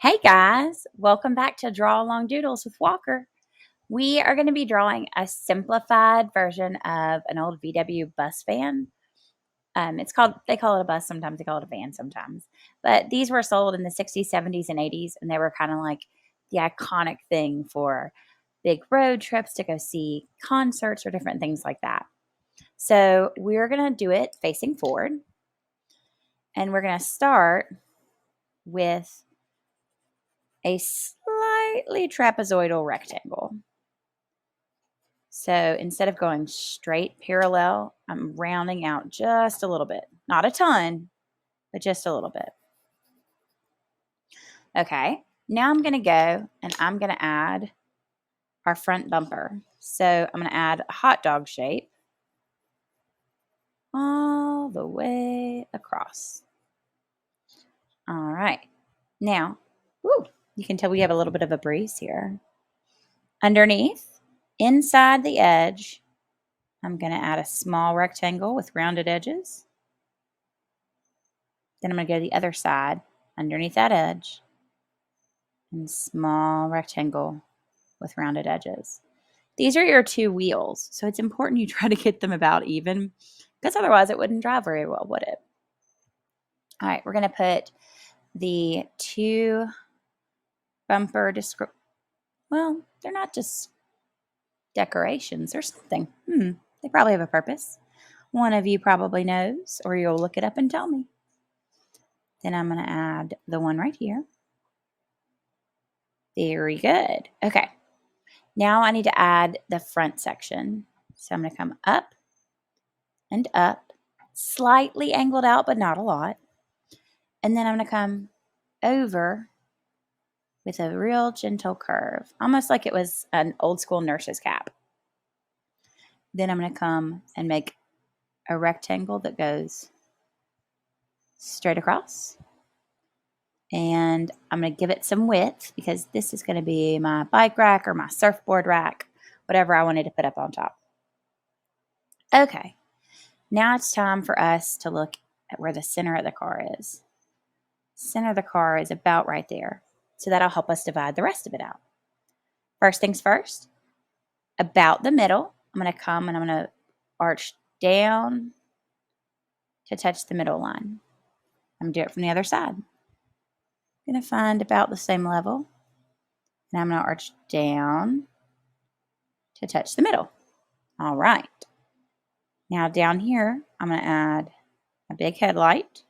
Hey guys, welcome back to Draw Along Doodles with Walker. We are going to be drawing a simplified version of an old VW bus van. They call it a bus sometimes, they call it a van sometimes. But these were sold in the 60s, 70s, and 80s, and they were kind of like the iconic thing for big road trips to go see concerts or different things like that. So we're going to do it facing forward, and we're going to start with a slightly trapezoidal rectangle. So instead of going straight parallel, I'm rounding out just a little bit. Not a ton, but just a little bit. Okay, now I'm going to go and I'm going to add our front bumper. So I'm going to add a hot dog shape all the way across. All right. Now, you can tell we have a little bit of a breeze here. Underneath, inside the edge, I'm going to add a small rectangle with rounded edges. Then I'm going to go to the other side, underneath that edge, and small rectangle with rounded edges. These are your two wheels, so it's important you try to get them about even, because otherwise it wouldn't drive very well, would it? All right, we're going to put the two bumper well, they're not just decorations or something. They probably have a purpose. One of you probably knows, or you'll look it up and tell me. Then I'm going to add the one right here. Very good. Okay. Now I need to add the front section. So I'm going to come up and up, slightly angled out, but not a lot. And then I'm going to come over with a real gentle curve, almost like it was an old school nurse's cap. Then I'm going to come and make a rectangle that goes straight across. And I'm going to give it some width because this is going to be my bike rack or my surfboard rack, whatever I wanted to put up on top. Okay, now it's time for us to look at where the center of the car is. Center of the car is about right there. So that'll help us divide the rest of it out. First things first, about the middle, I'm going to come and I'm going to arch down to touch the middle line. I'm going to do it from the other side. I'm going to find about the same level. And I'm going to arch down to touch the middle. All right. Now down here, I'm going to add a big headlight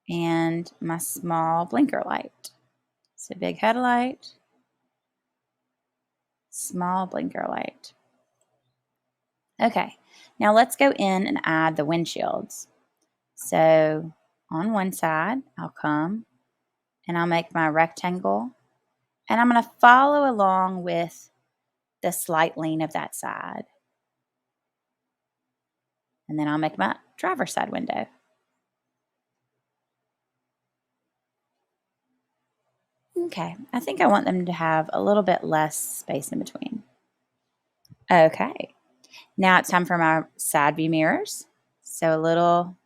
and my small blinker light. So big headlight, small blinker light. Okay, now let's go in and add the windshields. So on one side, I'll come and I'll make my rectangle and I'm going to follow along with the slight lean of that side. And then I'll make my driver's side window. Okay, I think I want them to have a little bit less space in between. Okay, now it's time for my side view mirrors. So a little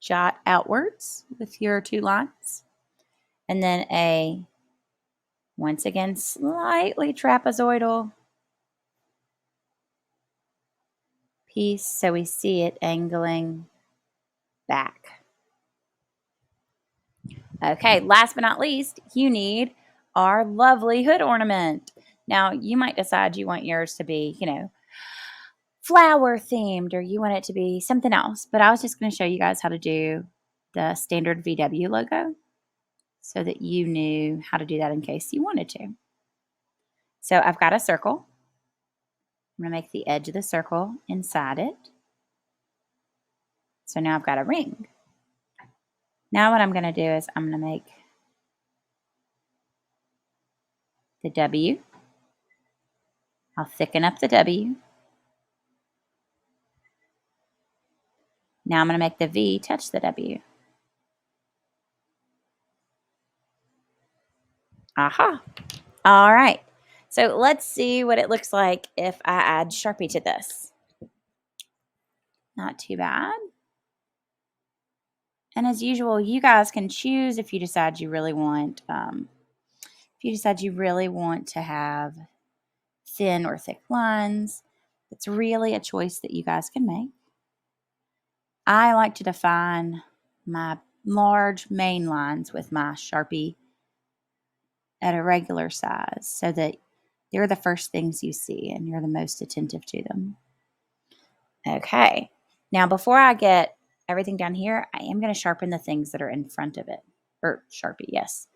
jot outwards with your two lines. And then once again, slightly trapezoidal piece so we see it angling back. Okay, last but not least, you need our lovely hood ornament. Now, you might decide you want yours to be, flower themed or you want it to be something else. But I was just going to show you guys how to do the standard VW logo so that you knew how to do that in case you wanted to. So I've got a circle. I'm going to make the edge of the circle inside it. So now I've got a ring. Now what I'm going to do is I'm going to make the W. I'll thicken up the W. Now I'm going to make the V touch the W. Aha. All right. So let's see what it looks like if I add Sharpie to this. Not too bad. And as usual, you guys can choose if you decide you really want, to have thin or thick lines. It's really a choice that you guys can make. I like to define my large main lines with my Sharpie at a regular size so that they're the first things you see and you're the most attentive to them. Okay. Now, before I get everything down here, I am going to sharpen the things that are in front of it. Or Sharpie, yes.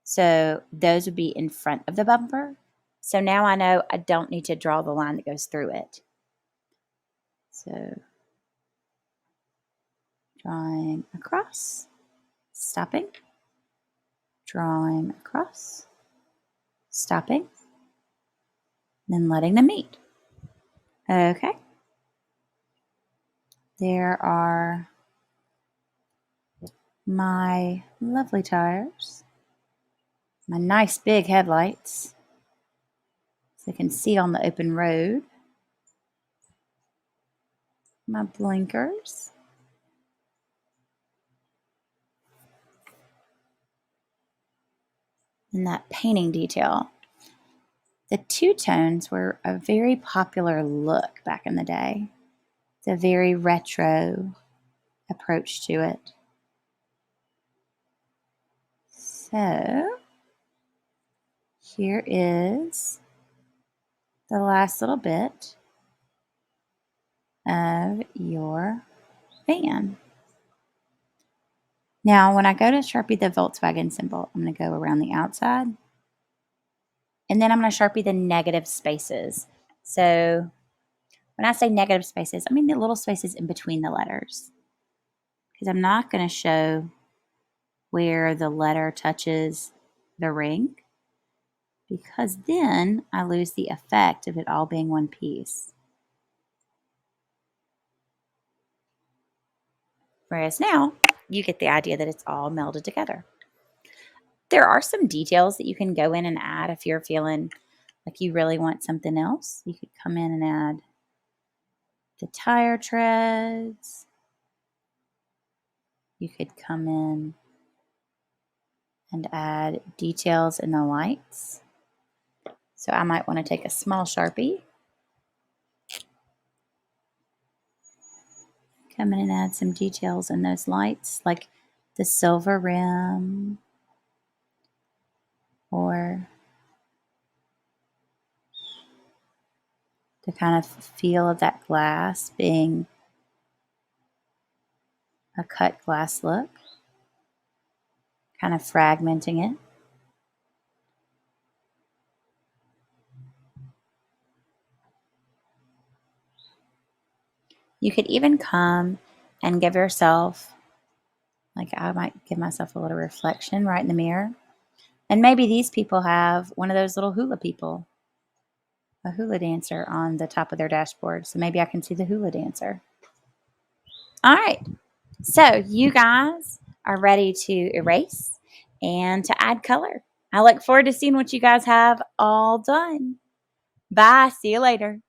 So those would be in front of the bumper. So now I know I don't need to draw the line that goes through it. So drawing across, stopping, drawing across, stopping, then letting them meet. Okay. There are my lovely tires, my nice big headlights, so I can see on the open road, my blinkers, and that painting detail. The two-tones were a very popular look back in the day. It's a very retro approach to it. So here is the last little bit of your van. Now, when I go to Sharpie the Volkswagen symbol, I'm going to go around the outside. And then I'm going to Sharpie the negative spaces. So when I say negative spaces, I mean the little spaces in between the letters. Because I'm not going to show where the letter touches the ring. Because then I lose the effect of it all being one piece. Whereas now, you get the idea that it's all melded together. There are some details that you can go in and add if you're feeling like you really want something else. You could come in and add the tire treads. You could come in and add details in the lights. So I might want to take a small Sharpie, come in and add some details in those lights, like the silver rim or the kind of feel of that glass being a cut glass look, kind of fragmenting it. You could even come and give yourself, like I might give myself a little reflection right in the mirror. And maybe these people have one of those little hula people, a hula dancer on the top of their dashboard. So maybe I can see the hula dancer. All right. So you guys are ready to erase and to add color. I look forward to seeing what you guys have all done. Bye. See you later.